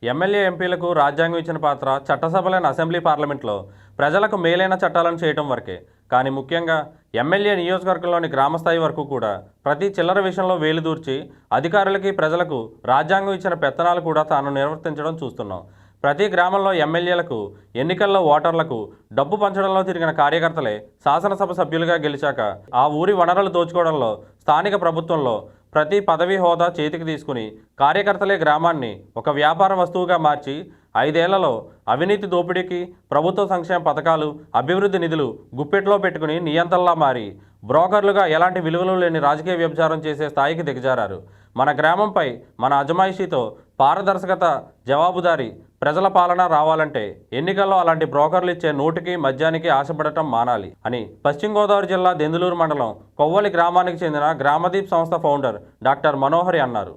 MLA ఎంపీలకు రాజ్యాంగం ఇచ్చిన పాత్ర చట్టసభలైన అసెంబ్లీ పార్లమెంట్లో ప్రజలకు మేలైన చట్టాలను చేయటం వరకే. కానీ ముఖ్యంగా ఎమ్మెల్యే నియోజకవర్గంలోని గ్రామస్థాయి వరకు కూడా ప్రతి చిల్లర విషయంలో వేలుదూర్చి అధికారులకి ప్రజలకు రాజ్యాంగం ఇచ్చిన పెత్తనాలు కూడా తాను నిర్వర్తించడం చూస్తున్నాం. ప్రతి గ్రామంలో ఎమ్మెల్యేలకు ఎన్నికల్లో ఓటర్లకు డబ్బు పంచడంలో తిరిగిన కార్యకర్తలే శాసనసభ సభ్యులుగా గెలిచాక ఆ ఊరి వనరులు దోచుకోవడంలో స్థానిక ప్రభుత్వంలో ప్రతి పదవి హోదా చేతికి తీసుకుని కార్యకర్తలే గ్రామాన్ని ఒక వ్యాపార వస్తువుగా మార్చి 5 ఏళ్లలో అవినీతి దోపిడీకి ప్రభుత్వ సంక్షేమ పథకాలు అభివృద్ధి నిధులు గుప్పెట్లో పెట్టుకుని నియంతల్లా మారి బ్రోకర్లుగా ఎలాంటి విలువలు లేని రాజకీయ వ్యభిచారం చేసే స్థాయికి దిగజారారు. మన గ్రామంపై మన అజమాయిషీతో పారదర్శకత జవాబుదారీ ప్రజల పాలన రావాలంటే ఎన్నికల్లో అలాంటి బ్రోకర్లు ఇచ్చే నోటికి మద్యానికి ఆశపడటం మానాలి అని పశ్చిమ గోదావరి జిల్లా దెందులూరు మండలం కొవ్వలి గ్రామానికి చెందిన గ్రామదీప్ సంస్థ ఫౌండర్ డాక్టర్ మనోహరి అన్నారు.